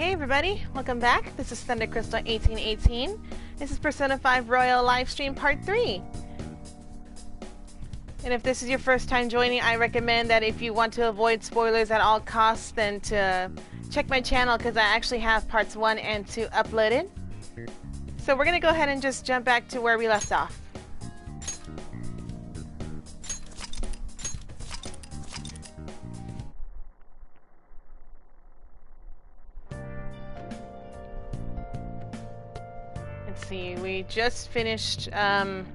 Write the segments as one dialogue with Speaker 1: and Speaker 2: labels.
Speaker 1: Hey everybody, welcome back. This is Thunder Crystal 1818. This is Persona 5 Royal Livestream Part 3. And if this is your first time joining, I recommend that if you want to avoid spoilers at all costs, then to check my channel, because I actually have parts 1 and 2 uploaded. So we're going to go ahead and just jump back to where we left off. Let's see, we just finished having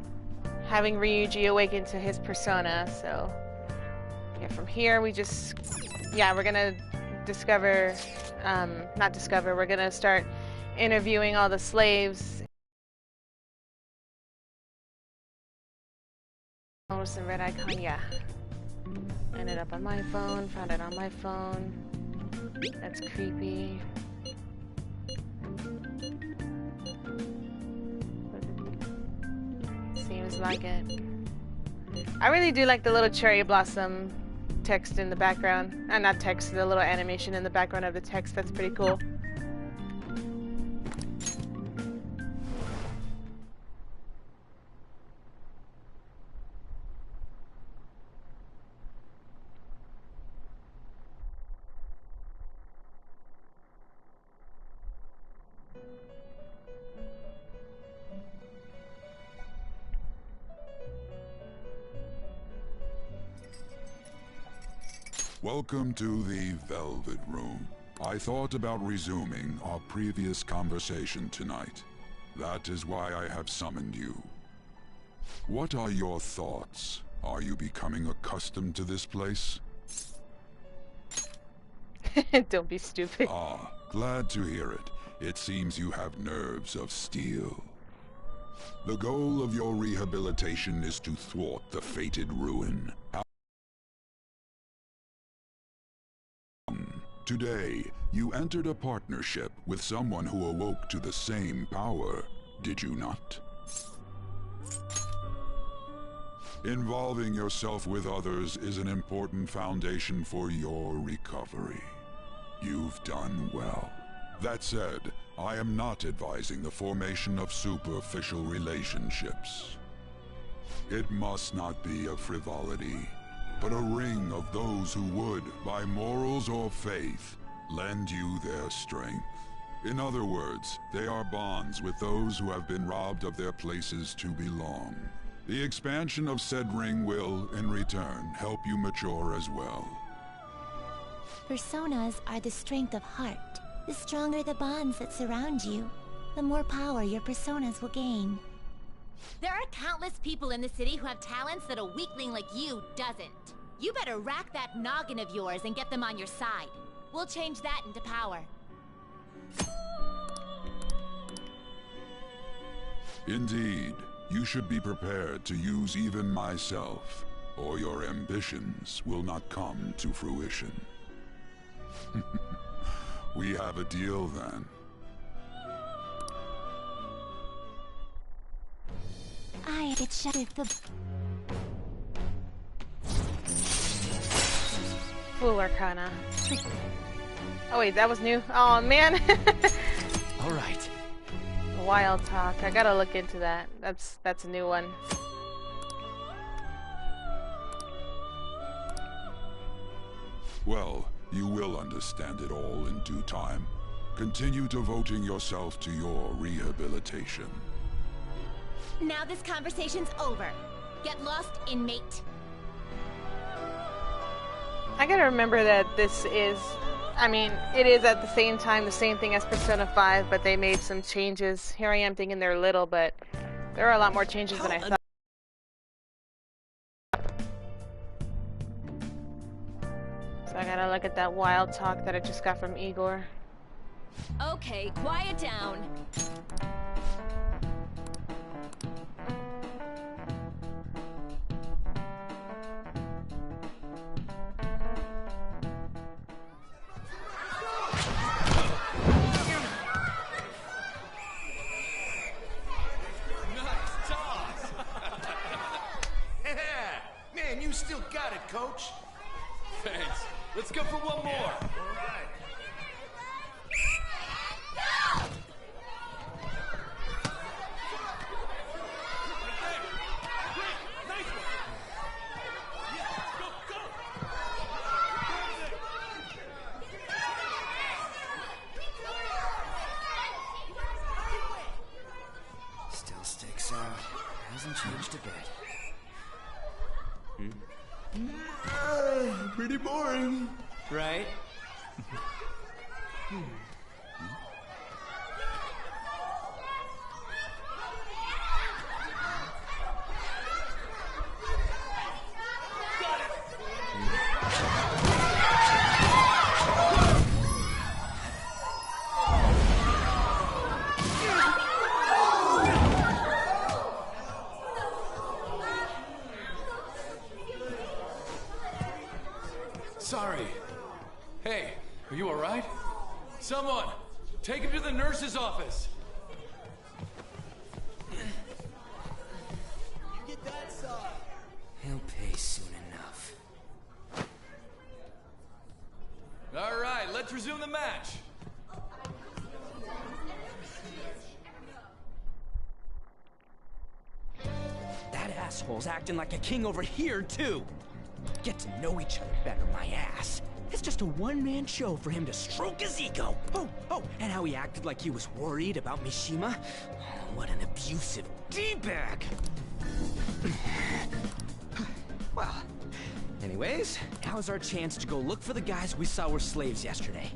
Speaker 1: Ryuji awaken to his persona, so yeah, from here we just, yeah, we're gonna discover, we're gonna start interviewing all the slaves. Oh, what's the red icon? Yeah. Ended up on my phone, found it on my phone. That's creepy. Seems like it. I really do like the little cherry blossom text in the background. Not text, the little animation in the background of the text. That's pretty cool.
Speaker 2: Welcome to the Velvet Room. I thought about resuming our previous conversation tonight. That is why I have summoned you. What are your thoughts? Are you becoming accustomed to this place?
Speaker 1: Don't be stupid.
Speaker 2: Ah, glad to hear it. It seems you have nerves of steel. The goal of your rehabilitation is to thwart the fated ruin. Today, you entered a partnership with someone who awoke to the same power, did you not? Involving yourself with others is an important foundation for your recovery. You've done well. That said, I am not advising the formation of superficial relationships. It must not be a frivolity, but a ring of those who would, by morals or faith, lend you their strength. In other words, they are bonds with those who have been robbed of their places to belong. The expansion of said ring will, in return, help you mature as well.
Speaker 3: Personas are the strength of heart. The stronger the bonds that surround you, the more power your personas will gain.
Speaker 4: There are countless people in the city who have talents that a weakling like you doesn't. You better rack that noggin of yours and get them on your side. We'll change that into power.
Speaker 2: Indeed, you should be prepared to use even myself, or your ambitions will not come to fruition. We have a deal then.
Speaker 3: I get shut with the...
Speaker 1: Full Arcana. Oh wait, that was new? Oh man!
Speaker 5: Alright.
Speaker 1: Wild Talk. I gotta look into that. That's a new one.
Speaker 2: Well, you will understand it all in due time. Continue devoting yourself to your rehabilitation.
Speaker 4: Now this conversation's over. Get lost, inmate.
Speaker 1: I gotta remember that this is, I mean, it is at the same time the same thing as Persona 5, but they made some changes. Here I am thinking they're little, but there are a lot more changes than I thought. So I gotta look at that Wild Talk that I just got from Igor.
Speaker 4: Okay, quiet down.
Speaker 6: You still got it, coach.
Speaker 5: Thanks. Let's go for one more.
Speaker 6: All right. pretty boring.
Speaker 5: Right?
Speaker 6: Sorry. Hey, are you alright? Someone, take him to the nurse's office.
Speaker 5: Get that side. He'll pay soon enough.
Speaker 6: Alright, let's resume the match.
Speaker 5: That asshole's acting like a king over here, too. Get to know each other better, my ass. It's just a one-man show for him to stroke his ego. Oh, and how he acted like he was worried about Mishima. Oh, what an abusive D-bag. Well, anyways, now's our chance to go look for the guys we saw were slaves yesterday.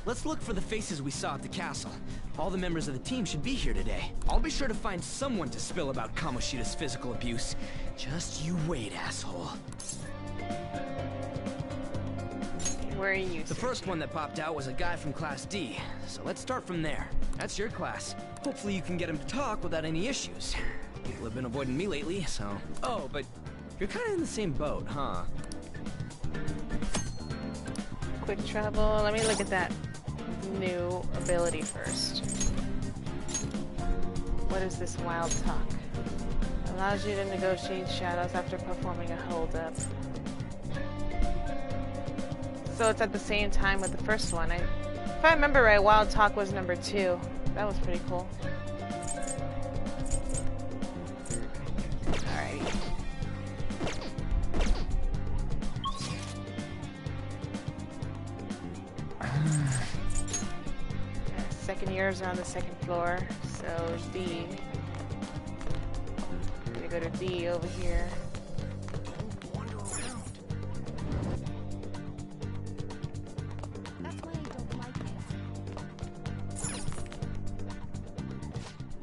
Speaker 5: Let's look for the faces we saw at the castle. All the members of the team should be here today. I'll be sure to find someone to spill about Kamoshida's physical abuse. Just you wait, asshole.
Speaker 1: Where are you?
Speaker 5: The first one that popped out was a guy from Class D, so let's start from there. That's your class. Hopefully you can get him to talk without any issues. People have been avoiding me lately, so... Oh, but you're kind of in the same boat, huh?
Speaker 1: Quick travel. Let me look at that new ability first. What is this wild talk? Allows you to negotiate shadows after performing a hold-up. So it's at the same time with the first one. If I remember right, Wild Talk was number 2. That was pretty cool. Alrighty. Second years are on the second floor, so D. I'm gonna go to D over here.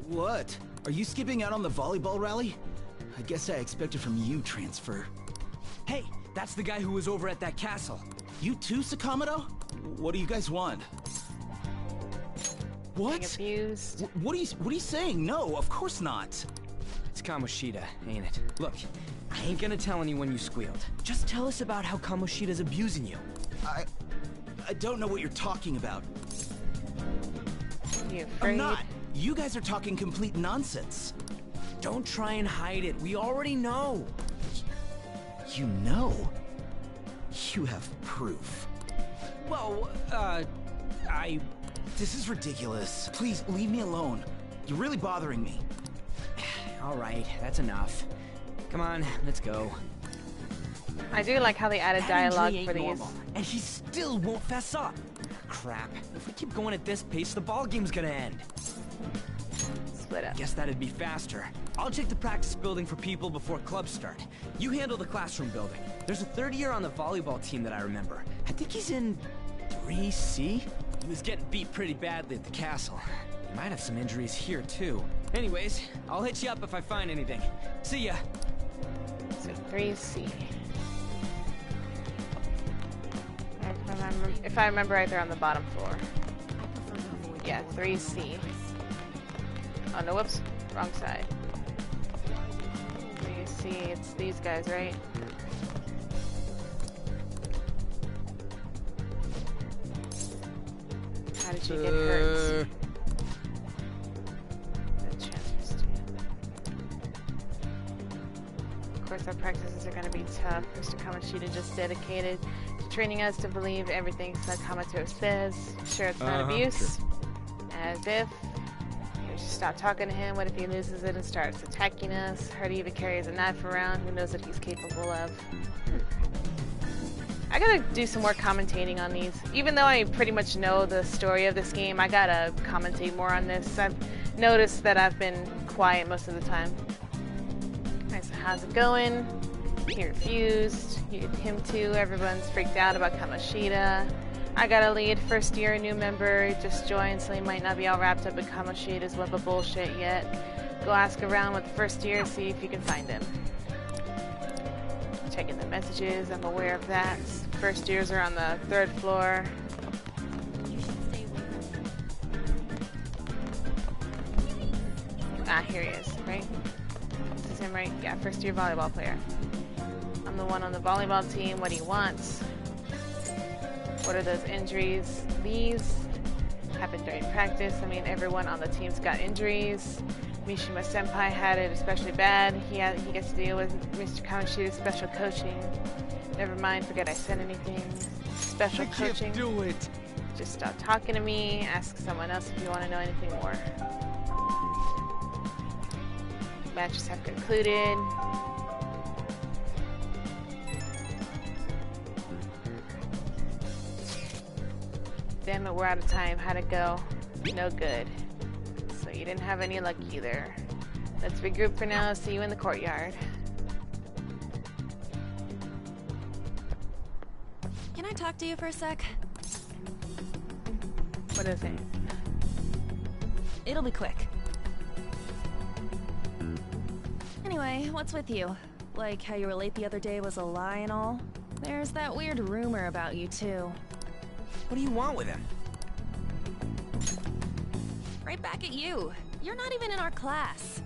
Speaker 7: What? Are you skipping out on the volleyball rally? I guess I expected from you, Transfer.
Speaker 5: Hey, that's the guy who was over at that castle.
Speaker 7: You too, Sakamoto? What do you guys want? What?
Speaker 1: Being abused.
Speaker 7: What are you saying? No, of course not.
Speaker 5: It's Kamoshida, ain't it? Look, I ain't gonna tell anyone you squealed. Just tell us about how Kamoshida's abusing you.
Speaker 7: I don't know what you're talking about.
Speaker 1: You afraid?
Speaker 7: I'm not. You guys are talking complete nonsense.
Speaker 5: Don't try and hide it. We already know.
Speaker 7: You know? You have proof.
Speaker 5: Well,
Speaker 7: This is ridiculous. Please, leave me alone. You're really bothering me.
Speaker 5: All right, that's enough. Come on, let's go.
Speaker 1: I do like how they added
Speaker 5: That
Speaker 1: dialogue
Speaker 5: injury
Speaker 1: for
Speaker 5: ain't
Speaker 1: these.
Speaker 5: normal, and he still won't fess up. Crap. If we keep going at this pace, the ball game's gonna end.
Speaker 1: Split up.
Speaker 5: Guess that'd be faster. I'll check the practice building for people before clubs start. You handle the classroom building. There's a third year on the volleyball team that I remember. I think he's in 3C? He was getting beat pretty badly at the castle. He might have some injuries here, too. Anyways, I'll hit you up if I find anything. See ya.
Speaker 1: So 3C. If I remember right, they're on the bottom floor. Yeah, 3C. Oh no, whoops. Wrong side. 3C, it's these guys, right? How did you get hurt? The transfer stand. Of course, our practices are going to be tough. Mr. Kamoshida just dedicated to training us to believe everything Sakamoto says. Sure, it's not abuse.
Speaker 5: Sure.
Speaker 1: As if. You should stop talking to him. What if he loses it and starts attacking us? Heard he even carries a knife around. Who knows what he's capable of? I gotta do some more commentating on these. Even though I pretty much know the story of this game, I gotta commentate more on this. I've noticed that I've been quiet most of the time. Alright, so how's it going? He refused. Him too. Everyone's freaked out about Kamoshida. I got a lead. First year, a new member just joined, so he might not be all wrapped up in Kamoshida's web of bullshit yet. Go ask around with the first year, see if you can find him. Checking the messages, I'm aware of that. First years are on the 3rd floor. Ah, here he is, right? This is him, right? Yeah, first year volleyball player. I'm the one on the volleyball team. What do you want? What are those injuries? These happened during practice. I mean, everyone on the team's got injuries. Mishima Senpai had it especially bad. He gets to deal with Mr. Kamoshida's special coaching. Never mind, forget I said anything. Special coaching.
Speaker 7: I can't do it.
Speaker 1: Just stop talking to me. Ask someone else if you want to know anything more. Matches have concluded. Damn it, we're out of time. How'd it go? No good. So you didn't have any luck either. Let's regroup for now. See you in the courtyard.
Speaker 8: Can I talk to you for a sec?
Speaker 1: What is it?
Speaker 8: It'll be quick. Anyway, what's with you? Like how you were late the other day was a lie and all? There's that weird rumor about you too.
Speaker 5: What do you want with him?
Speaker 8: Right back at you. You're not even in our class.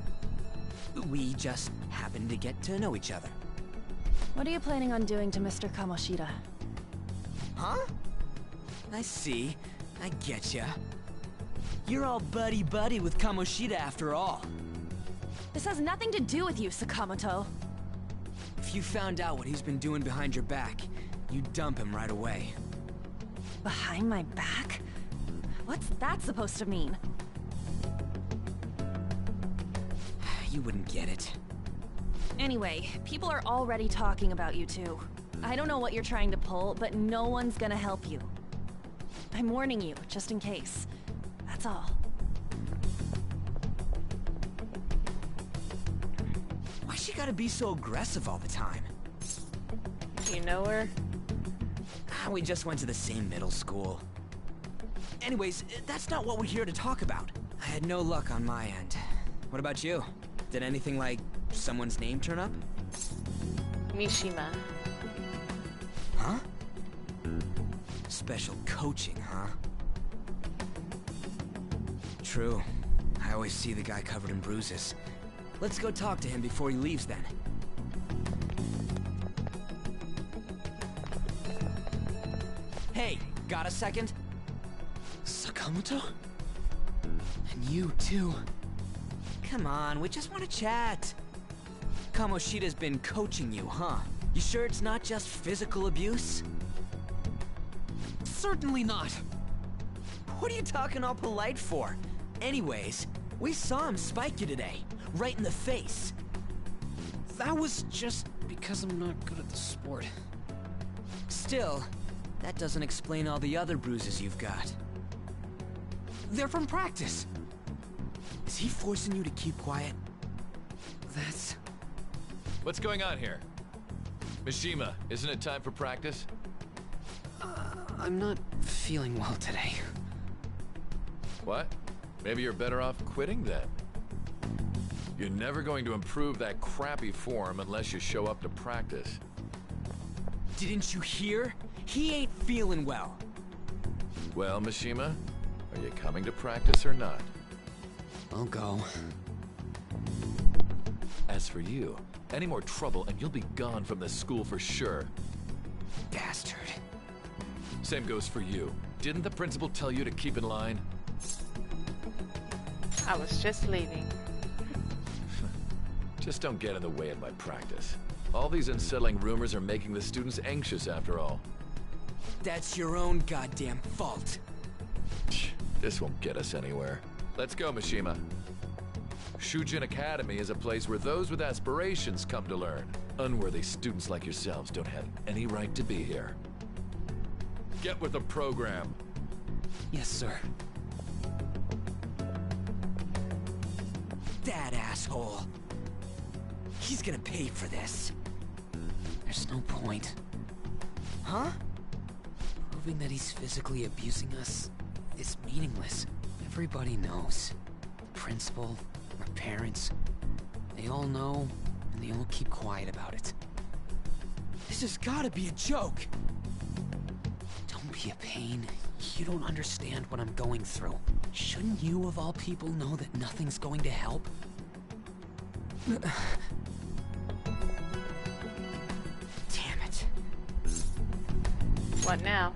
Speaker 5: We just happened to get to know each other.
Speaker 8: What are you planning on doing to Mr. Kamoshida?
Speaker 5: Huh? I see. I getcha. You're all buddy-buddy with Kamoshida after all.
Speaker 8: This has nothing to do with you, Sakamoto.
Speaker 5: If you found out what he's been doing behind your back, you'd dump him right away.
Speaker 8: Behind my back? What's that supposed to mean?
Speaker 5: You wouldn't get it.
Speaker 8: Anyway, people are already talking about you two. I don't know what you're trying to pull, but no one's gonna help you. I'm warning you, just in case. That's all.
Speaker 5: Why she gotta be so aggressive all the time?
Speaker 1: You know her?
Speaker 5: We just went to the same middle school. Anyways, that's not what we're here to talk about. I had no luck on my end. What about you? Did anything like someone's name turn up?
Speaker 1: Mishima.
Speaker 5: Huh? Special coaching, huh? True. I always see the guy covered in bruises. Let's go talk to him before he leaves then. Hey, got a second? Sakamoto? And you too. Come on, we just want to chat. Kamoshida's been coaching you, huh? You sure it's not just physical abuse?
Speaker 6: Certainly not.
Speaker 5: What are you talking all polite for? Anyways, we saw him spike you today, right in the face.
Speaker 6: That was just because I'm not good at the sport.
Speaker 5: Still, that doesn't explain all the other bruises you've got. They're from practice. Is he forcing you to keep quiet?
Speaker 6: That's... What's going on here? Mishima, isn't it time for practice? I'm not feeling well today. What? Maybe you're better off quitting then. You're never going to improve that crappy form unless you show up to practice.
Speaker 5: Didn't you hear? He ain't feeling well.
Speaker 6: Well, Mishima, are you coming to practice or not?
Speaker 7: I'll go.
Speaker 6: As for you, any more trouble and you'll be gone from this school for sure.
Speaker 5: Bastard.
Speaker 6: Same goes for you. Didn't the principal tell you to keep in line?
Speaker 1: I was just leaving.
Speaker 6: Just don't get in the way of my practice. All these unsettling rumors are making the students anxious after all.
Speaker 5: That's your own goddamn fault.
Speaker 6: This won't get us anywhere. Let's go, Mishima. Shujin Academy is a place where those with aspirations come to learn. Unworthy students like yourselves don't have any right to be here. Get with the program.
Speaker 5: Yes, sir. That asshole. He's gonna pay for this.
Speaker 9: There's no point.
Speaker 5: Huh?
Speaker 9: Proving that he's physically abusing us is meaningless. Everybody knows. The principal, our parents, they all know, and they all keep quiet about it.
Speaker 5: This has gotta be a joke!
Speaker 9: Don't be a pain. You don't understand what I'm going through. Shouldn't you, of all people, know that nothing's going to help?
Speaker 5: Damn it.
Speaker 1: What now?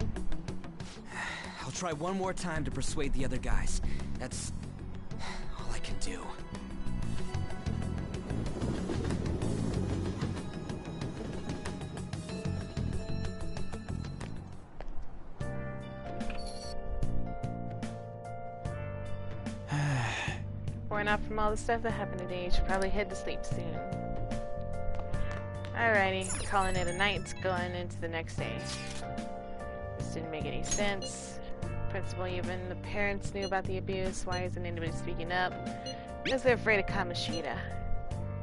Speaker 5: I'll try one more time to persuade the other guys. That's all I can do.
Speaker 1: Worn out from all the stuff that happened today, you should probably head to sleep soon. Alrighty, calling it a night, going into the next day. This didn't make any sense. Principal, even the parents knew about the abuse. Why isn't anybody speaking up? Because they're afraid of Kamoshida.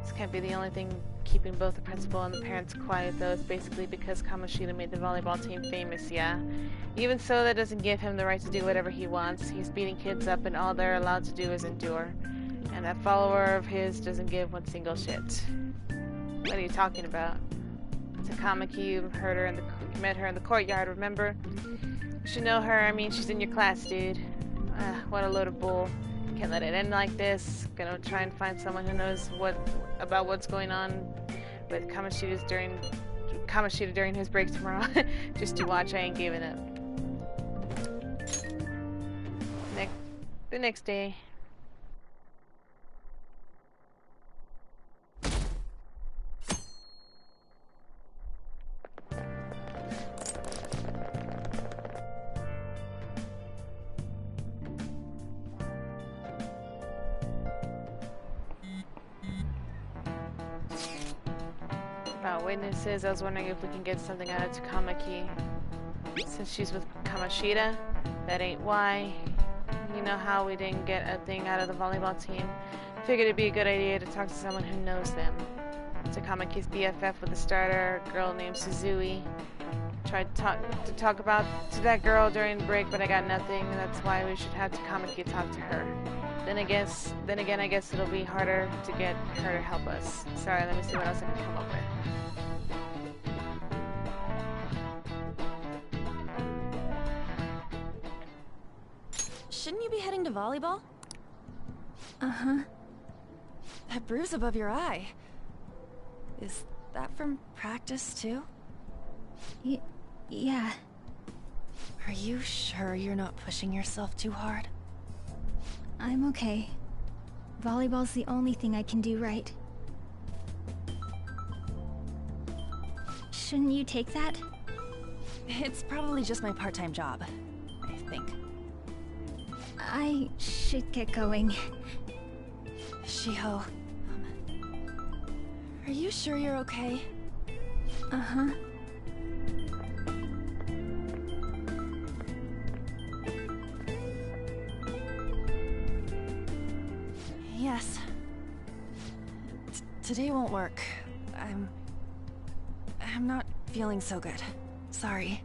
Speaker 1: This can't be the only thing keeping both the principal and the parents quiet, though. It's basically because Kamoshida made the volleyball team famous, yeah. Even so, that doesn't give him the right to do whatever he wants. He's beating kids up and all they're allowed to do is endure. And that follower of his doesn't give one single shit. What are you talking about? Takamaki, you heard her you met her in the courtyard, remember? You should know her. I mean, she's in your class, dude. What a load of bull. Can't let it end like this. Gonna try and find someone who knows about what's going on with Kamoshida during his break tomorrow. Just to watch. I ain't giving up. The next day. About witnesses, I was wondering if we can get something out of Takamaki. Since she's with Kamoshida, that ain't why. You know how we didn't get a thing out of the volleyball team? Figured it'd be a good idea to talk to someone who knows them. Takamaki's BFF with the starter, a girl named Suzui. Tried to talk to that girl during the break, but I got nothing. That's why we should have Takamaki talk to her. Then again, I guess it'll be harder to get her to help us. Sorry, let me see what else I can come up with.
Speaker 8: Shouldn't you be heading to volleyball?
Speaker 3: Uh-huh.
Speaker 8: That bruise above your eye. Is that from practice, too?
Speaker 3: Yeah.
Speaker 8: Are you sure you're not pushing yourself too hard?
Speaker 3: I'm okay. Volleyball's the only thing I can do right. Shouldn't you take that?
Speaker 8: It's probably just my part-time job, I think.
Speaker 3: I should get going.
Speaker 8: Shiho, are you sure you're okay?
Speaker 3: Uh-huh.
Speaker 8: Yes. Today won't work. I'm not feeling so good. Sorry.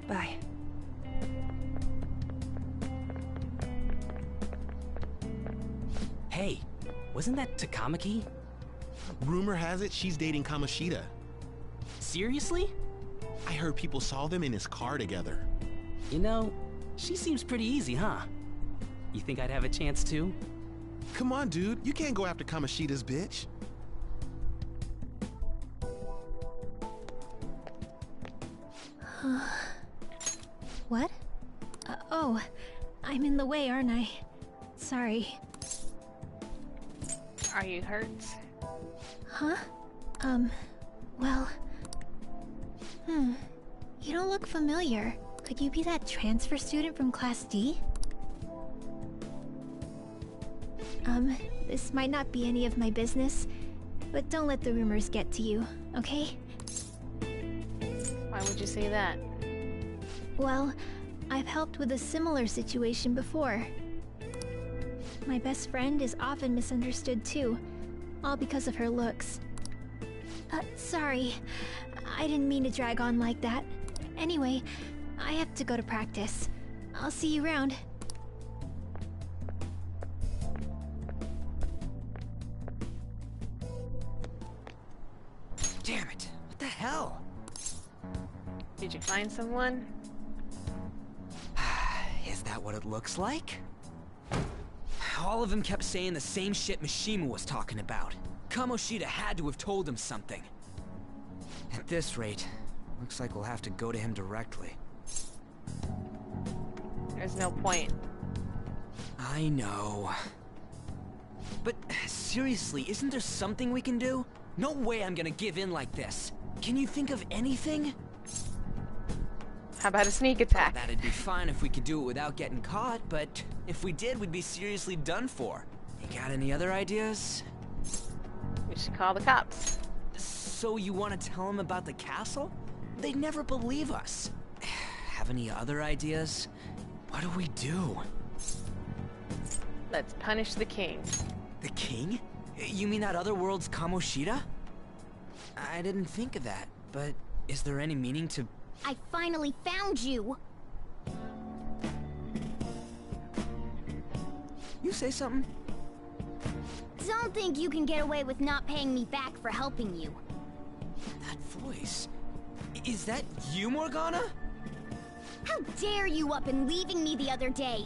Speaker 8: Bye.
Speaker 10: Hey, wasn't that Takamaki?
Speaker 11: Rumor has it she's dating Kamoshida.
Speaker 10: Seriously?
Speaker 11: I heard people saw them in his car together.
Speaker 10: You know, she seems pretty easy, huh? You think I'd have a chance too?
Speaker 11: Come on, dude. You can't go after Kamoshida's bitch.
Speaker 3: What? Oh, I'm in the way, aren't I? Sorry.
Speaker 1: Are you hurt?
Speaker 3: Huh? Well... You don't look familiar. Could you be that transfer student from Class D? This might not be any of my business, but don't let the rumors get to you, okay?
Speaker 1: Why would you say that?
Speaker 3: Well, I've helped with a similar situation before. My best friend is often misunderstood too, all because of her looks.
Speaker 12: Sorry. I didn't mean to drag on like that. Anyway, I have to go to practice. I'll see you around.
Speaker 5: Damn it! What the hell?
Speaker 1: Did you find someone?
Speaker 5: Is that what it looks like? All of them kept saying the same shit Mishima was talking about. Kamoshida had to have told him something. At this rate, looks like we'll have to go to him directly.
Speaker 1: There's no point.
Speaker 5: I know. But seriously, isn't there something we can do? No way I'm gonna give in like this. Can you think of anything?
Speaker 1: How about a sneak attack?
Speaker 5: Well, that'd be fine if we could do it without getting caught, but if we did, we'd be seriously done for. You got any other ideas?
Speaker 1: We should call the cops.
Speaker 5: So you want to tell them about the castle? They'd never believe us. Have any other ideas? What do we do?
Speaker 1: Let's punish the king.
Speaker 5: The king? You mean that other world's Kamoshida? I didn't think of that, but is there any meaning to...
Speaker 13: I finally found you!
Speaker 5: You say something?
Speaker 13: Don't think you can get away with not paying me back for helping you.
Speaker 5: That voice... Is that you, Morgana?
Speaker 13: How dare you up and leaving me the other day?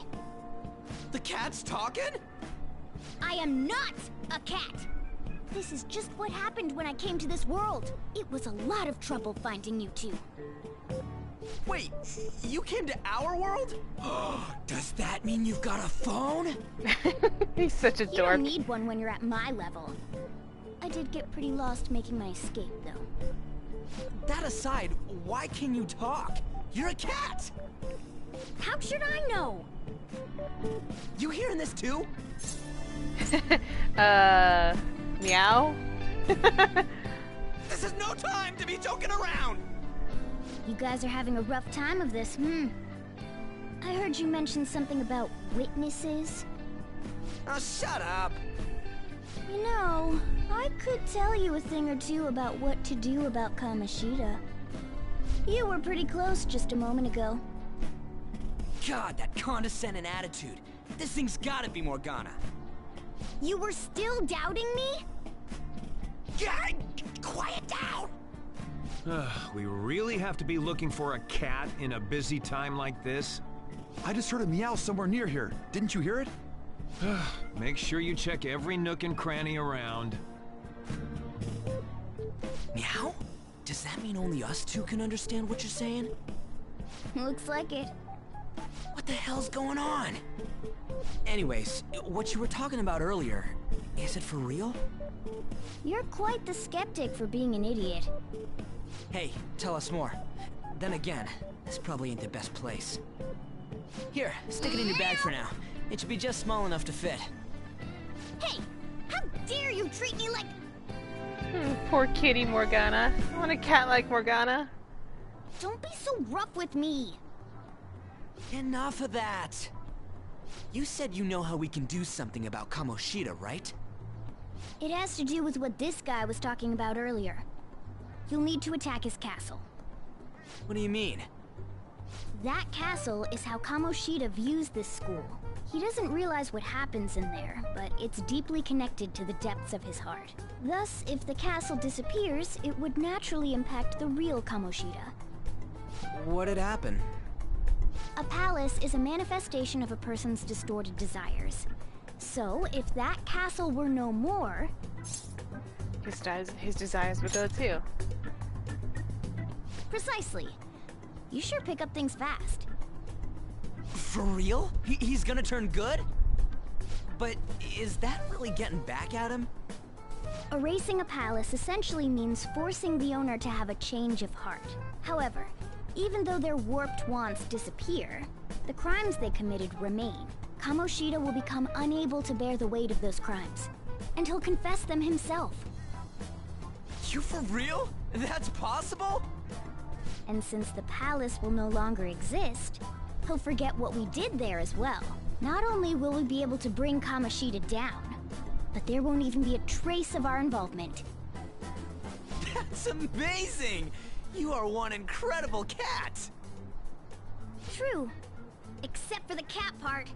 Speaker 5: The cat's talking?
Speaker 13: I am not a cat! This is just what happened when I came to this world. It was a lot of trouble finding you two.
Speaker 5: Wait, you came to our world? Does that mean you've got a phone?
Speaker 1: He's such a dork.
Speaker 13: You don't need one when you're at my level. I did get pretty lost making my escape, though.
Speaker 5: That aside, why can you talk? You're a cat!
Speaker 13: How should I know?
Speaker 5: You hearing this too?
Speaker 1: Meow?
Speaker 5: This is no time to be joking around!
Speaker 13: You guys are having a rough time of this, I heard you mention something about witnesses.
Speaker 5: Oh, shut up!
Speaker 13: You know, I could tell you a thing or two about what to do about Kamoshida. You were pretty close just a moment ago.
Speaker 5: God, that condescending attitude. This thing's gotta be Morgana.
Speaker 13: You were still doubting me?
Speaker 5: God, quiet down!
Speaker 14: We really have to be looking for a cat in a busy time like this?
Speaker 15: I just heard a meow somewhere near here. Didn't you hear it?
Speaker 14: Make sure you check every nook and cranny around.
Speaker 5: Meow? Does that mean only us two can understand what you're saying?
Speaker 13: Looks like it.
Speaker 5: What the hell's going on? Anyways, what you were talking about earlier, is it for real?
Speaker 13: You're quite the skeptic for being an idiot.
Speaker 5: Hey, tell us more. Then again, this probably ain't the best place. Here, stick it in your bag for now. It should be just small enough to fit.
Speaker 13: Hey! How dare you treat me like...
Speaker 1: Poor kitty Morgana. I want a cat like Morgana.
Speaker 13: Don't be so rough with me.
Speaker 5: Enough of that. You said you know how we can do something about Kamoshida, right?
Speaker 13: It has to do with what this guy was talking about earlier. You'll need to attack his castle.
Speaker 5: What do you mean?
Speaker 13: That castle is how Kamoshida views this school. He doesn't realize what happens in there, but it's deeply connected to the depths of his heart. Thus, if the castle disappears, it would naturally impact the real Kamoshida.
Speaker 5: What'd happen?
Speaker 13: A palace is a manifestation of a person's distorted desires. So, if that castle were no more...
Speaker 1: His desires would go too.
Speaker 13: Precisely. You sure pick up things fast.
Speaker 5: For real? He's gonna turn good? But is that really getting back at him?
Speaker 13: Erasing a palace essentially means forcing the owner to have a change of heart. However, even though their warped wants disappear, the crimes they committed remain. Kamoshida will become unable to bear the weight of those crimes, and he'll confess them himself.
Speaker 5: You for real? That's possible?
Speaker 13: And since the palace will no longer exist, he'll forget what we did there as well. Not only will we be able to bring Kamoshida down, but there won't even be a trace of our involvement.
Speaker 5: That's amazing! You are one incredible cat!
Speaker 13: True. Except for the cat part.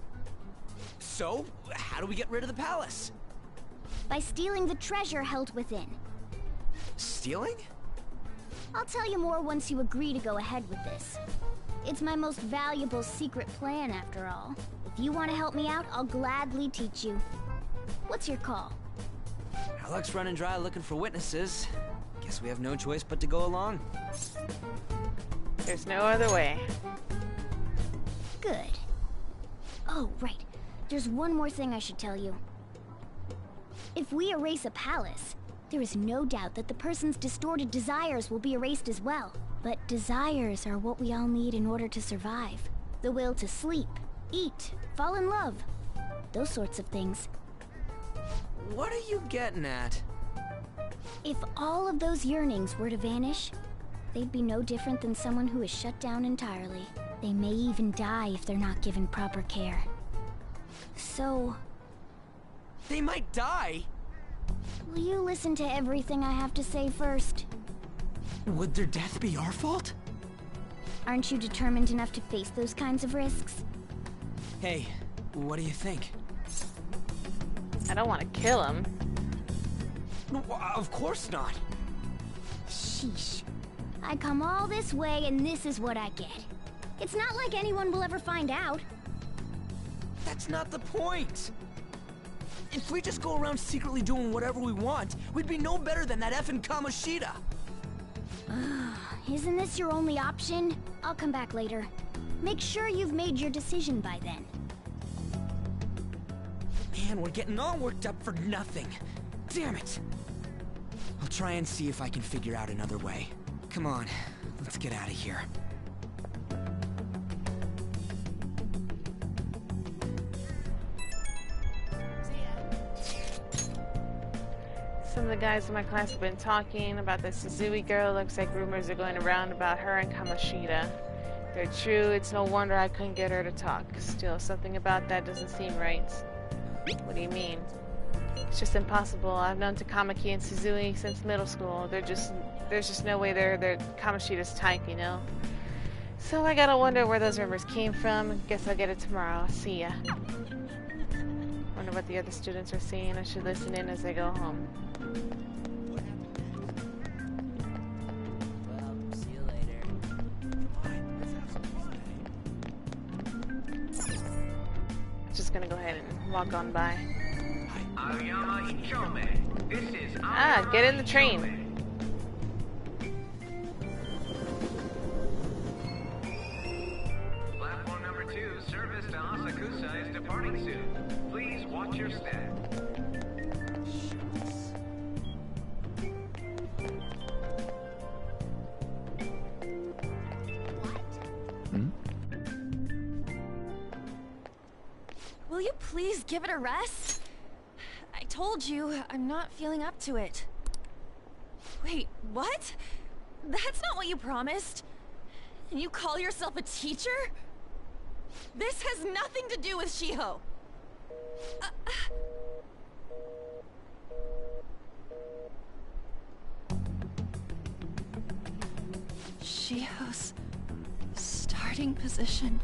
Speaker 5: So, how do we get rid of the palace?
Speaker 13: By stealing the treasure held within.
Speaker 5: Stealing?
Speaker 13: I'll tell you more once you agree to go ahead with this. It's my most valuable secret plan, after all. If you want to help me out, I'll gladly teach you. What's your call?
Speaker 5: Our luck's running dry looking for witnesses. Guess we have no choice but to go along.
Speaker 1: There's no other way.
Speaker 13: Good. Oh, right. There's one more thing I should tell you. If we erase a palace, there is no doubt that the person's distorted desires will be erased as well. But desires are what we all need in order to survive. The will to sleep, eat, fall in love. Those sorts of things.
Speaker 5: What are you getting at?
Speaker 13: If all of those yearnings were to vanish, they'd be no different than someone who is shut down entirely. They may even die if they're not given proper care. So...
Speaker 5: They might die?
Speaker 13: will you listen to everything I have to say first?
Speaker 5: Would their death be our fault?
Speaker 13: Aren't you determined enough to face those kinds of risks?
Speaker 5: Hey, what do you think?
Speaker 1: I don't want to kill him.
Speaker 5: Of course not.
Speaker 13: Sheesh. I come all this way and this is what I get. It's not like anyone will ever find out.
Speaker 5: That's not the point. If we just go around secretly doing whatever we want, we'd be no better than that effing Kamoshida.
Speaker 13: Isn't this your only option? I'll come back later. Make sure you've made your decision by then.
Speaker 5: Man, we're getting all worked up for nothing. Damn it. I'll try and see if I can figure out another way. Come on, let's get out of here.
Speaker 1: Some of the guys in my class have been talking about the Suzui girl. Looks like rumors are going around about her and Kamoshida. If they're true, it's no wonder I couldn't get her to talk. Still, something about that doesn't seem right. What do you mean? It's just impossible. I've known Takamaki and Suzui since middle school. There's just no way they're Kamoshida's type, you know? So I gotta wonder where those rumors came from. Guess I'll get it tomorrow. See ya. Wonder what the other students are saying. I should listen in as I go home.
Speaker 5: Well, see you later.
Speaker 1: Just gonna go ahead and walk on by. Get in the train.
Speaker 16: Platform number 2, service to Asakusa is departing soon. Please watch your step.
Speaker 8: Will you please give it a rest? I told you, I'm not feeling up to it. Wait, what? That's not what you promised. And you call yourself a teacher? This has nothing to do with Shiho. Shiho's starting position.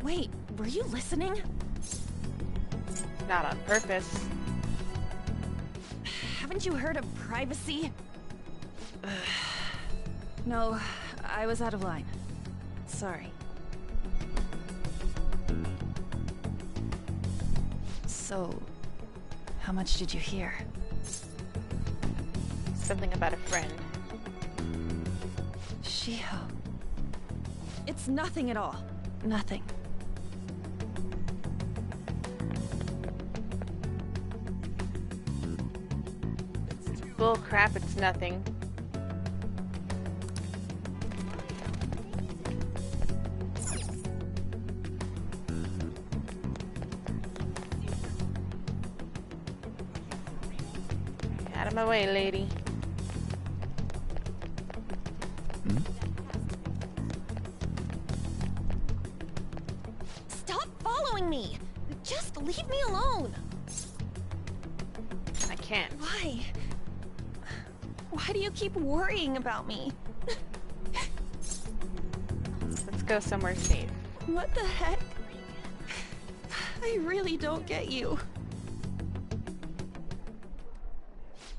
Speaker 8: Wait, were you listening?
Speaker 1: Not on purpose.
Speaker 8: Haven't you heard of privacy? No, I was out of line. Sorry. So, how much did you hear?
Speaker 1: Something about a friend.
Speaker 8: Shiho. It's nothing at all. Nothing.
Speaker 1: Bull crap, it's nothing. Out of my way, lady.
Speaker 8: Stop following me! Just Leave me alone!
Speaker 1: I can't.
Speaker 8: Why? Why do you keep worrying about me?
Speaker 1: Let's go somewhere safe.
Speaker 8: What the heck? I really don't get you.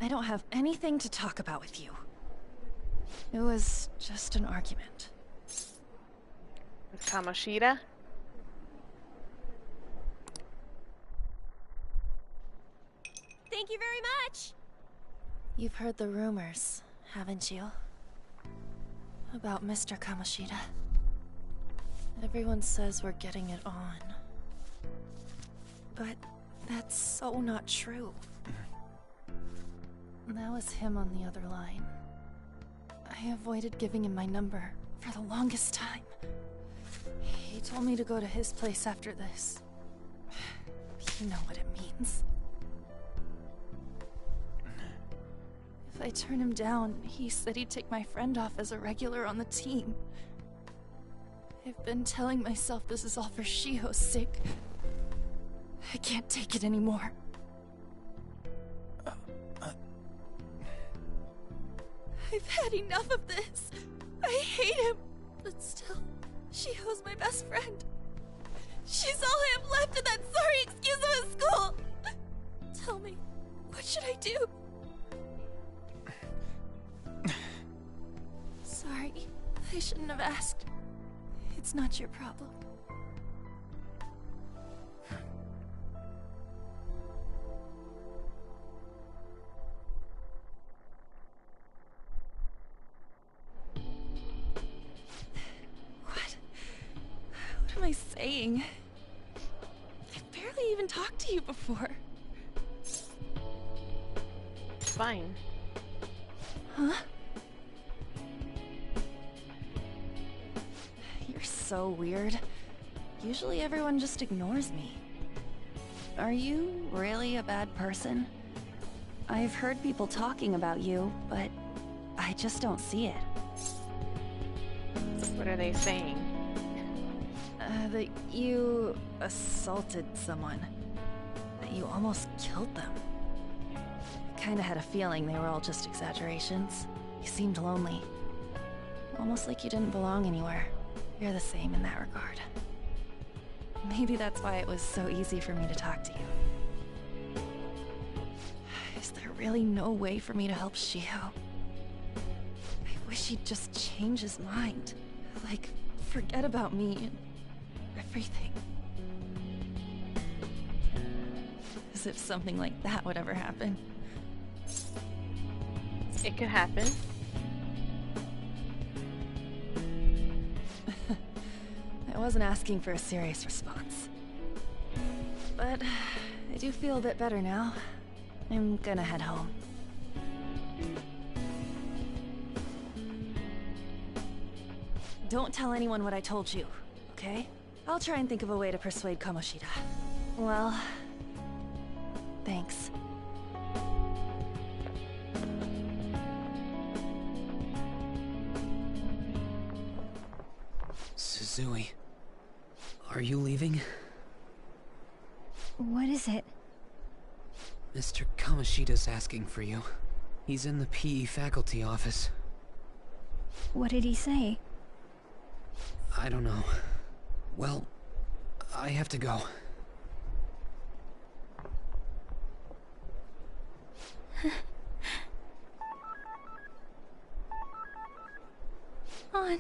Speaker 8: I don't have anything to talk about with you. It was just an argument.
Speaker 1: With Kamoshida?
Speaker 8: Thank you very much! You've heard the rumors, haven't you? About Mr. Kamoshida. Everyone says we're getting it on. But that's so not true. That was him on the other line. I avoided giving him my number for the longest time. He told me to go to his place after this. You know what it means. If I turn him down, he said he'd take my friend off as a regular on the team. I've been telling myself this is all for Shiho's sake. I can't take it anymore. I've had enough of this. I hate him. But still, Shiho's my best friend. She's all I have left in that sorry excuse of a school. Tell me, what should I do? Sorry, I shouldn't have asked. It's not your problem. What am I saying? I've barely even talked to you before.
Speaker 1: Fine.
Speaker 8: Huh? You're so weird. Usually everyone just ignores me. Are you really a bad person? I've heard people talking about you, but I just don't see it.
Speaker 1: What are they saying?
Speaker 8: That you assaulted someone. That you almost killed them. Kinda had a feeling they were all just exaggerations. You seemed lonely. Almost like you didn't belong anywhere. You're the same in that regard. Maybe that's why it was so easy for me to talk to you. Is there really no way for me to help Shiho? I wish he'd just change his mind. Like, forget about me and everything. As if something like that would ever happen.
Speaker 1: It could happen.
Speaker 8: I wasn't asking for a serious response. But I do feel a bit better now. I'm gonna head home. Don't tell anyone what I told you, okay? I'll try and think of a way to persuade Kamoshida. Well, thanks.
Speaker 9: Suzui, are you leaving?
Speaker 12: What is it?
Speaker 9: Mr. Kamoshida's asking for you. He's in the PE faculty office.
Speaker 12: What did he say?
Speaker 9: I don't know. Well, I have to go.
Speaker 12: On.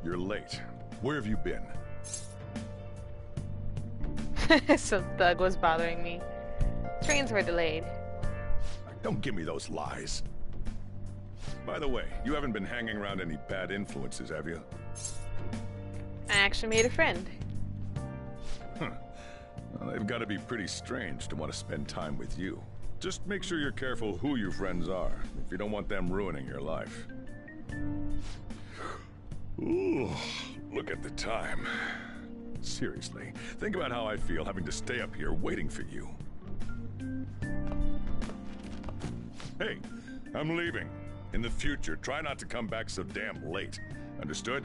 Speaker 17: You're late. Where have you been?
Speaker 1: So Thug was bothering me. Trains were delayed.
Speaker 17: Don't give me those lies. By the way, you haven't been hanging around any bad influences, have you?
Speaker 1: I actually made a friend.
Speaker 17: Huh. Well, they've got to be pretty strange to want to spend time with you. Just make sure you're careful who your friends are, if you don't want them ruining your life. Ooh, look at the time. Seriously, think about how I feel having to stay up here waiting for you. Hey, I'm leaving. In the future, try not to come back so damn late. Understood?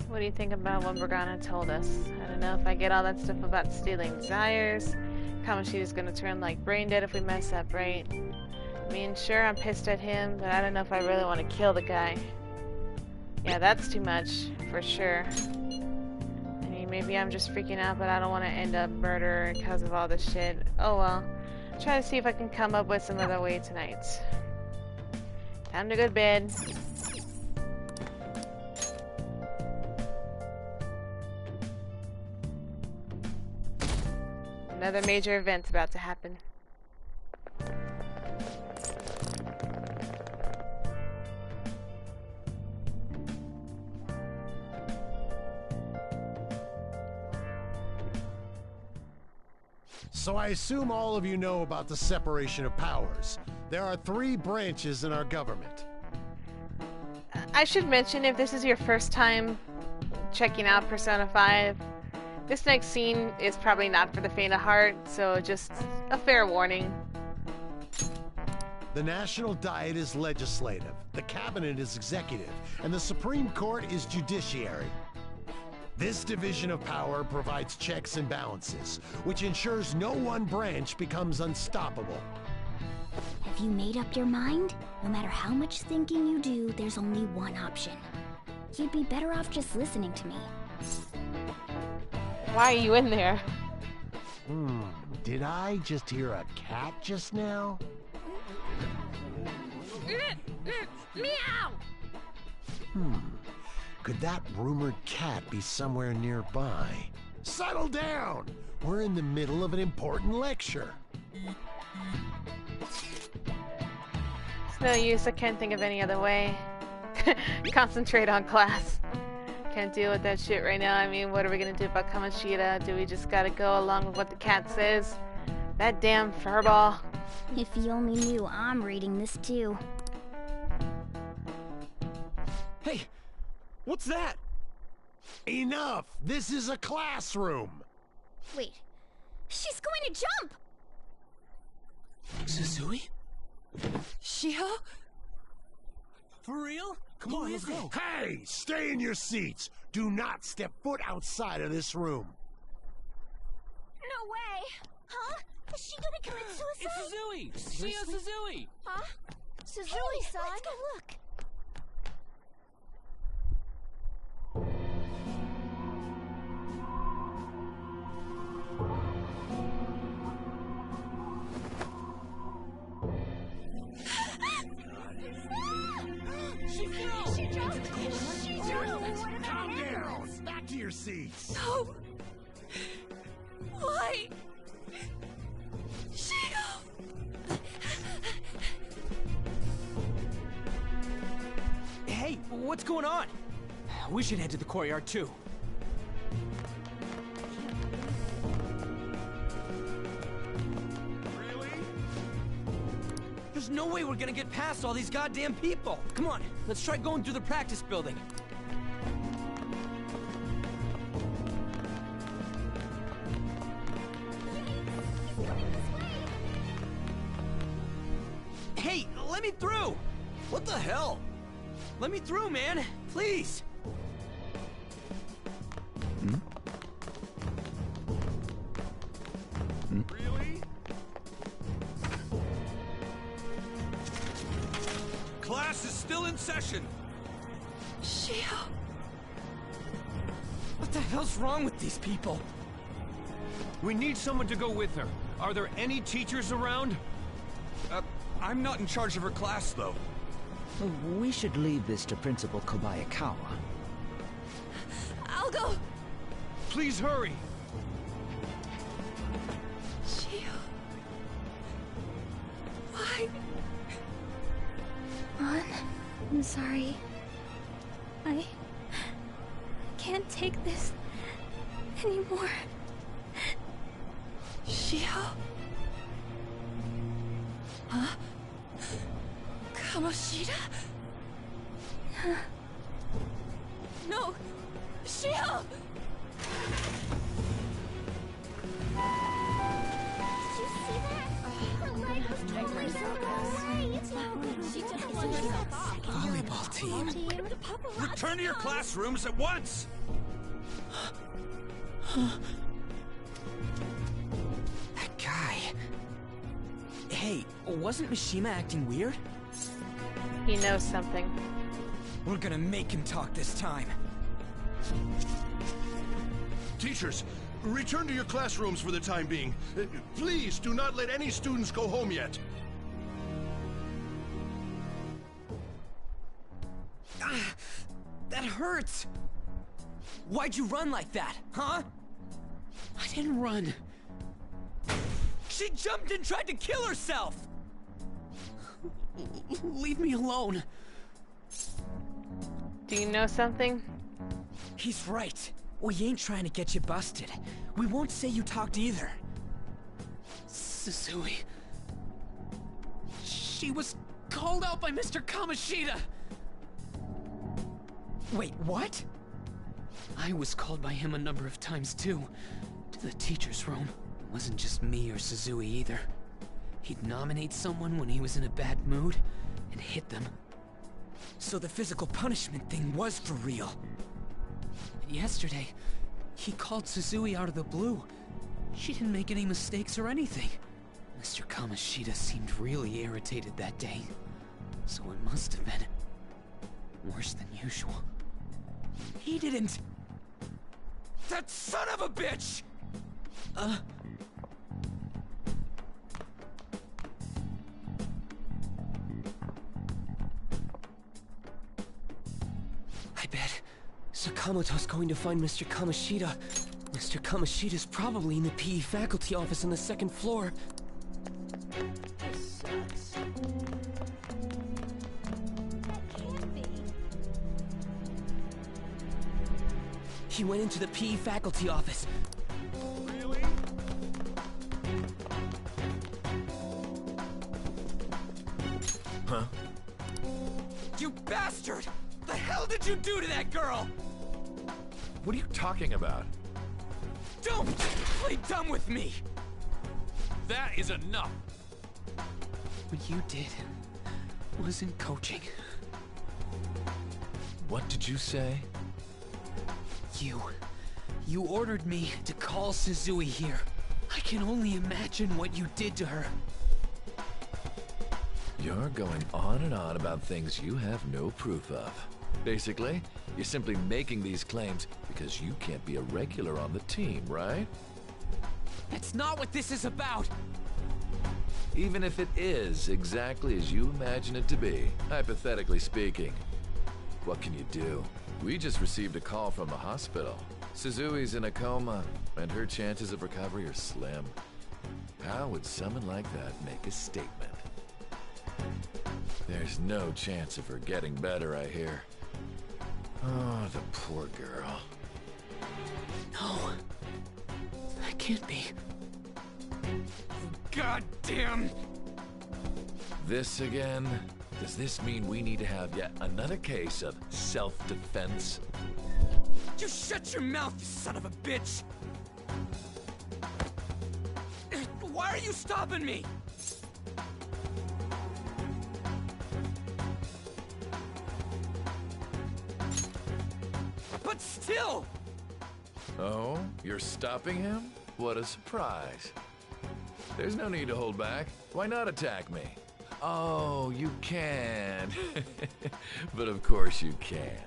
Speaker 1: What do you think about what Morgana told us? I don't know if I get all that stuff about stealing desires. Kamoshida's gonna turn like brain dead if we mess up, right? I mean, sure, I'm pissed at him, but I don't know if I really want to kill the guy. Yeah, that's too much, for sure. I mean, maybe I'm just freaking out, but I don't want to end up murder because of all this shit. Oh well. Try to see if I can come up with some other way tonight. Time to go to bed. Another major event's about to happen.
Speaker 18: So I assume all of you know about the separation of powers. There are 3 branches in our government.
Speaker 1: I should mention, if this is your first time checking out Persona 5, this next scene is probably not for the faint of heart, so just a fair warning.
Speaker 18: The National Diet is legislative, the Cabinet is executive, and the Supreme Court is judiciary. This division of power provides checks and balances, which ensures no one branch becomes unstoppable.
Speaker 13: Have you made up your mind? No matter how much thinking you do, there's only one option. You'd be better off just listening to me.
Speaker 1: Why are you in there?
Speaker 18: Did I just hear a cat just now?
Speaker 4: Meow!
Speaker 18: Could that rumored cat be somewhere nearby? Settle down! We're in the middle of an important lecture.
Speaker 1: It's no use, I can't think of any other way. Concentrate on class. Can't deal with that shit right now. I mean, what are we gonna do about Kamoshida? Do we just gotta go along with what the cat says? That damn furball.
Speaker 13: If you only knew I'm reading this too.
Speaker 14: Hey, what's that?
Speaker 18: Enough! This is a classroom!
Speaker 8: Wait, she's going to jump!
Speaker 10: Suzui?
Speaker 8: Shiho?
Speaker 10: For real?
Speaker 18: Come on, let's go. Hey, stay in your seats. Do not step foot outside of this room.
Speaker 8: No way! Huh? Is she gonna commit suicide?
Speaker 10: It's Suzui! Shio Suzui!
Speaker 8: Huh? Suzui-san? Let's go look.
Speaker 18: Calm down! Back to your seats!
Speaker 8: No! Why? Shio!
Speaker 5: Hey, what's going on? We should head to the courtyard too.
Speaker 18: Really?
Speaker 5: There's no way we're gonna get past all these goddamn people. Come on, let's try going through the practice building. Hey, let me through! What the hell? Let me through, man! Please!
Speaker 18: Really?
Speaker 14: Class is still in session.
Speaker 8: Shio!
Speaker 5: What the hell's wrong with these people?
Speaker 14: We need someone to go with her. Are there any teachers around? I'm not in charge of her class, though.
Speaker 19: We should leave this to Principal Kobayakawa.
Speaker 8: I'll go!
Speaker 14: Please hurry!
Speaker 8: Shio... Why? Ron, I'm sorry. I can't take this anymore. Shio? Huh? Kamoshida? No! Shield!
Speaker 13: Did you see that? Her leg was totally broken away. It's not good.
Speaker 8: She just flung herself off.
Speaker 5: Volleyball team.
Speaker 14: Return to your classrooms at once!
Speaker 5: That guy. Hey, wasn't Mishima acting weird?
Speaker 1: He knows something.
Speaker 5: We're gonna make him talk this time.
Speaker 18: Teachers, return to your classrooms for the time being. Please do not let any students go home yet.
Speaker 5: That hurts! Why'd you run like that, huh?
Speaker 9: I didn't run.
Speaker 5: She jumped and tried to kill herself!
Speaker 9: Leave me alone.
Speaker 1: Do you know something?
Speaker 5: He's right. We ain't trying to get you busted. We won't say you talked either.
Speaker 9: Suzui. She was called out by Mr. Kamoshida.
Speaker 5: Wait, what?
Speaker 9: I was called by him a number of times too. To the teacher's room. It wasn't just me or Suzui either. He'd nominate someone when he was in a bad mood and hit them.
Speaker 5: So the physical punishment thing was for real.
Speaker 9: And yesterday, he called Suzui out of the blue. She didn't make any mistakes or anything. Mr. Kamoshida seemed really irritated that day. So it must have been worse than usual.
Speaker 5: He didn't... That son of a bitch!
Speaker 20: I bet Sakamoto's going to find Mr. Kamoshida. Mr. Kamoshida's probably in the PE faculty office on the second floor.
Speaker 13: This sucks. That can't be.
Speaker 20: He went into the PE faculty office.
Speaker 18: Really?
Speaker 6: Huh?
Speaker 5: You bastard! The hell did you do to that girl?
Speaker 6: What are you talking about?
Speaker 5: Don't play dumb with me!
Speaker 6: That is enough!
Speaker 9: What you did wasn't coaching.
Speaker 6: What did you say?
Speaker 9: You ordered me to call Suzui here. I can only imagine what you did to her.
Speaker 6: You're going on and on about things you have no proof of. Basically, you're simply making these claims because you can't be a regular on the team, right?
Speaker 9: That's not what this is about!
Speaker 6: Even if it is exactly as you imagine it to be, hypothetically speaking, what can you do? We just received a call from the hospital. Suzui's in a coma, and her chances of recovery are slim. How would someone like that make a statement? There's no chance of her getting better, I hear. Oh, the poor girl.
Speaker 9: No. That can't be.
Speaker 5: God damn!
Speaker 6: This again? Does this mean we need to have yet another case of self-defense?
Speaker 5: You shut your mouth, you son of a bitch! Why are you stopping me? But still!
Speaker 6: Oh, you're stopping him? What a surprise. There's no need to hold back. Why not attack me? Oh, you can. But of course you can.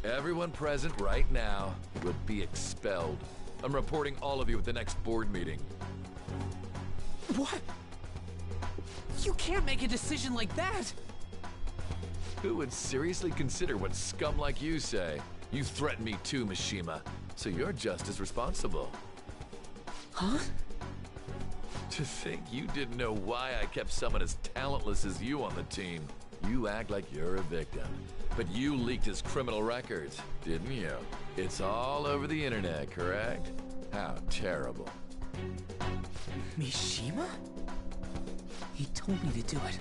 Speaker 6: Everyone present right now will be expelled. I'm reporting all of you at the next board meeting.
Speaker 9: What? You can't make a decision like that!
Speaker 6: Who would seriously consider what scum like you say? You threatened me too, Mishima, so you're just as responsible.
Speaker 9: Huh?
Speaker 6: To think you didn't know why I kept someone as talentless as you on the team. You act like you're a victim. But you leaked his criminal records, didn't you? It's all over the internet, correct? How terrible.
Speaker 9: Mishima? He told me to do it.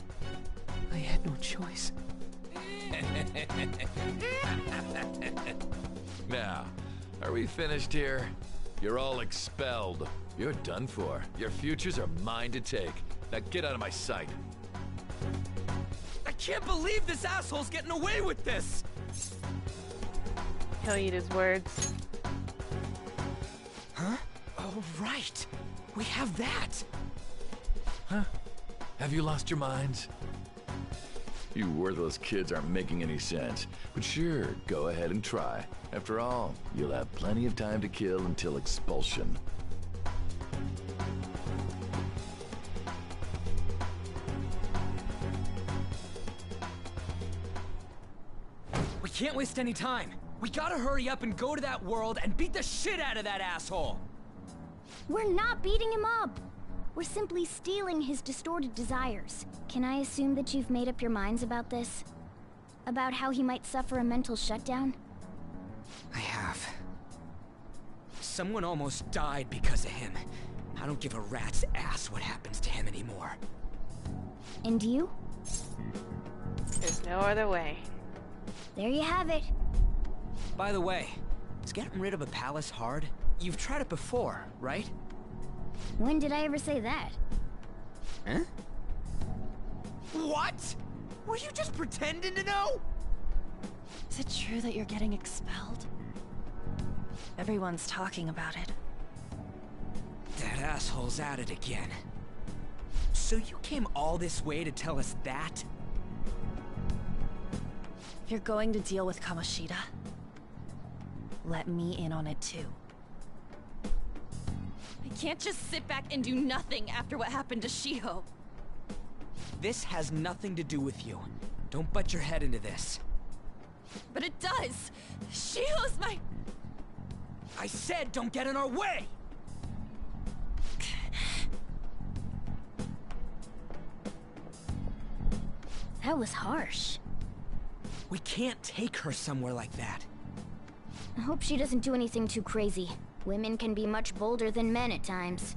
Speaker 9: I had no choice.
Speaker 6: Now, are we finished here? You're all expelled. You're done for. Your futures are mine to take. Now get out of my sight.
Speaker 5: I can't believe this asshole's getting away with this!
Speaker 1: He'll eat his words.
Speaker 5: Huh? Oh, right. We have that.
Speaker 6: Huh? Have you lost your minds? You worthless kids aren't making any sense. But sure, go ahead and try. After all, you'll have plenty of time to kill until expulsion.
Speaker 5: We can't waste any time. We gotta hurry up and go to that world and beat the shit out of that asshole!
Speaker 13: We're not beating him up! We're simply stealing his distorted desires. Can I assume that you've made up your minds about this? About how he might suffer a mental shutdown?
Speaker 5: I have. Someone almost died because of him. I don't give a rat's ass what happens to him anymore.
Speaker 13: And you?
Speaker 1: There's no other way.
Speaker 13: There you have it.
Speaker 5: By the way, is getting rid of a palace hard? You've tried it before, right?
Speaker 13: When did I ever say that?
Speaker 5: Huh? What? Were you just pretending to know?
Speaker 8: Is it true that you're getting expelled? Everyone's talking about it.
Speaker 5: That asshole's at it again. So you came all this way to tell us that?
Speaker 8: If you're going to deal with Kamoshida, let me in on it too. I can't just sit back and do nothing after what happened to Shiho.
Speaker 5: This has nothing to do with you. Don't butt your head into this.
Speaker 8: But it does! Shiho's my...
Speaker 5: I said don't get in our way!
Speaker 13: That was harsh.
Speaker 5: We can't take her somewhere like that.
Speaker 13: I hope she doesn't do anything too crazy. Women can be much bolder than men at times.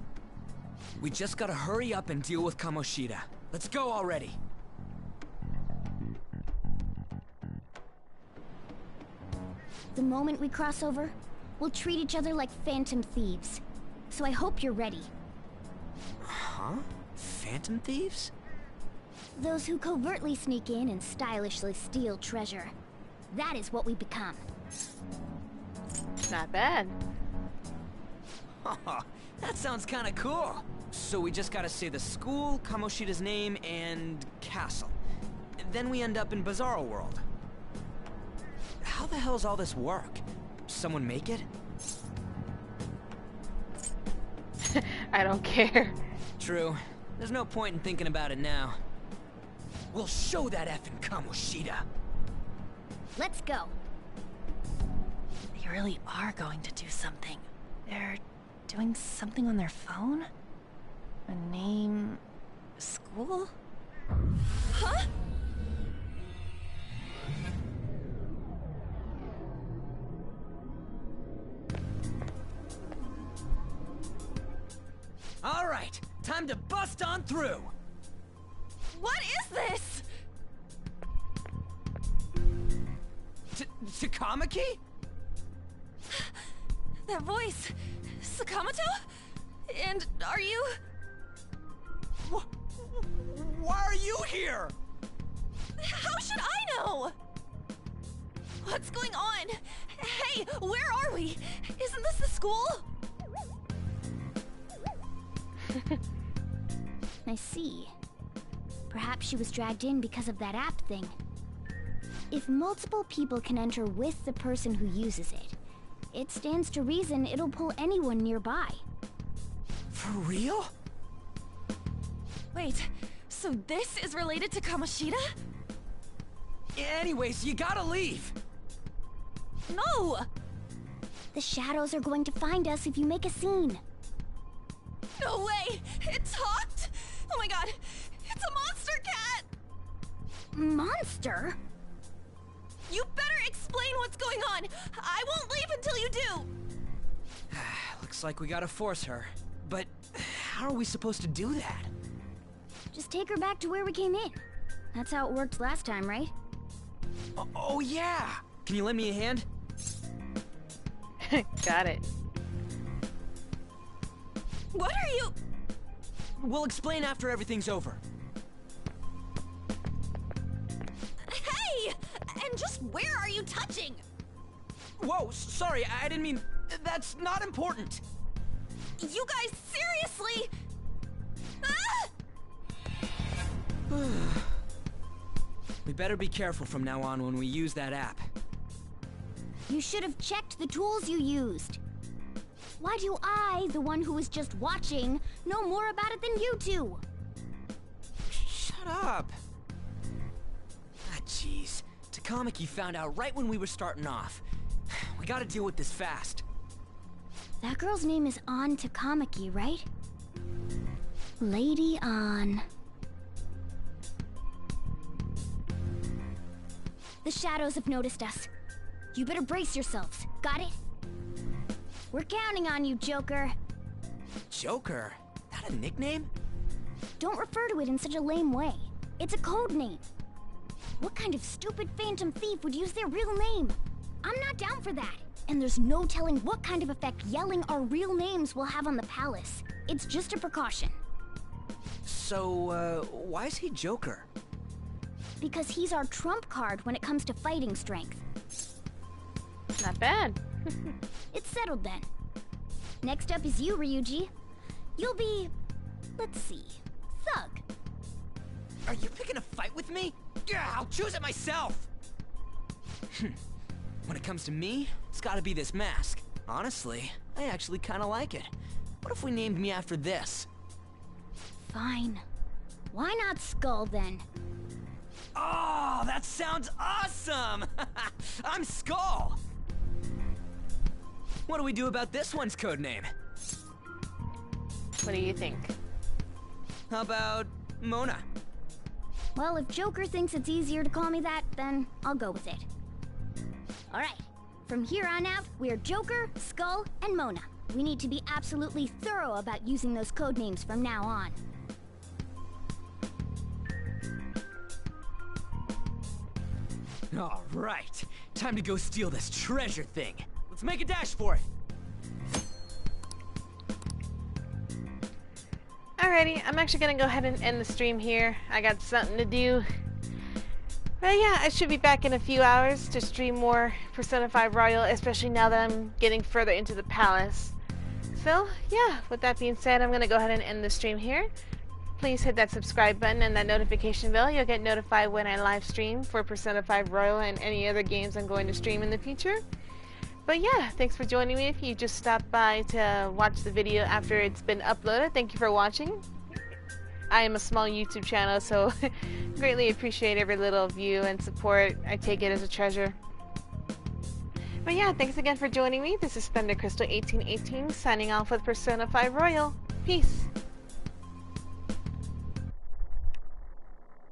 Speaker 5: We just gotta hurry up and deal with Kamoshida. Let's go already.
Speaker 13: The moment we cross over, we'll treat each other like phantom thieves. So I hope you're ready.
Speaker 5: Huh? Phantom thieves?
Speaker 13: Those who covertly sneak in and stylishly steal treasure. That is what we become.
Speaker 1: Not bad.
Speaker 5: That sounds kinda cool. So we just gotta say the school, Kamoshida's name, and castle. Then we end up in Bizarro World. How the hell's all this work? Someone make it?
Speaker 1: I don't care.
Speaker 5: True. There's no point in thinking about it now. We'll show that effing Kamoshida.
Speaker 13: Let's go.
Speaker 8: They really are going to do something. They're doing something on their phone? A name... school? Huh?
Speaker 5: All right, time to bust on through.
Speaker 8: What is this?
Speaker 5: Takamaki?
Speaker 8: That voice... Sakamoto? And are you...
Speaker 5: Why are you here?
Speaker 8: How should I know? What's going on? Hey, where are we? Isn't this the school?
Speaker 13: I see. Perhaps she was dragged in because of that app thing. If multiple people can enter with the person who uses it, it stands to reason it'll pull anyone nearby.
Speaker 5: For real?
Speaker 8: Wait, so this is related to Kamoshida?
Speaker 5: Anyways, you gotta leave.
Speaker 8: No!
Speaker 13: The shadows are going to find us if you make a scene.
Speaker 8: No way! It talked? Oh my god! It's a monster cat!
Speaker 13: Monster?
Speaker 8: You better explain what's going on! I won't leave until you do!
Speaker 5: Looks like we gotta force her. But how are we supposed to do that?
Speaker 13: Just take her back to where we came in. That's how it worked last time, right?
Speaker 5: Oh yeah! Can you lend me a hand?
Speaker 1: Got it.
Speaker 8: What are you...
Speaker 5: We'll explain after everything's over.
Speaker 8: Hey! And just where are you touching?
Speaker 5: Whoa, sorry, I didn't mean... That's not important.
Speaker 8: You guys, seriously? Ah!
Speaker 5: We better be careful from now on when we use that app.
Speaker 13: You should have checked the tools you used. Why do I, the one who was just watching, know more about it than you two?
Speaker 5: Shut up. Ah, jeez. Takamaki found out right when we were starting off. We gotta deal with this fast.
Speaker 13: That girl's name is An Takamaki, right? Lady An. The shadows have noticed us. You better brace yourselves. Got it? We're counting on you, Joker.
Speaker 5: Joker? That a nickname?
Speaker 13: Don't refer to it in such a lame way. It's a code name. What kind of stupid phantom thief would use their real name? I'm not down for that. And there's no telling what kind of effect yelling our real names will have on the palace. It's just a precaution.
Speaker 5: So, why is he Joker?
Speaker 13: Because he's our trump card when it comes to fighting strength.
Speaker 1: Not bad.
Speaker 13: It's settled then. Next up is you, Ryuji. You'll be... let's see... Thug.
Speaker 5: Are you picking a fight with me? Yeah, I'll choose it myself! When it comes to me, it's gotta be this mask. Honestly, I actually kinda like it. What if we named me after this?
Speaker 13: Fine. Why not Skull, then?
Speaker 5: Oh, that sounds awesome! I'm Skull! What do we do about this one's codename?
Speaker 1: What do you think?
Speaker 5: How about Mona?
Speaker 13: Well, if Joker thinks it's easier to call me that, then I'll go with it. Alright, from here on out, we're Joker, Skull, and Mona. We need to be absolutely thorough about using those codenames from now on.
Speaker 5: Alright, time to go steal this treasure thing. Let's make a dash for it.
Speaker 1: Alrighty, I'm actually gonna go ahead and end the stream here. I got something to do. But yeah, I should be back in a few hours to stream more Persona 5 Royal, especially now that I'm getting further into the palace. So yeah, with that being said, I'm gonna go ahead and end the stream here. Please hit that subscribe button and that notification bell. You'll get notified when I live stream for Persona 5 Royal and any other games I'm going to stream in the future. But yeah, thanks for joining me. If you just stopped by to watch the video after it's been uploaded, thank you for watching. I am a small YouTube channel, so greatly appreciate every little view and support. I take it as a treasure. But yeah, thanks again for joining me. This is Thunder Crystal 1818 signing off with Persona 5 Royal. Peace.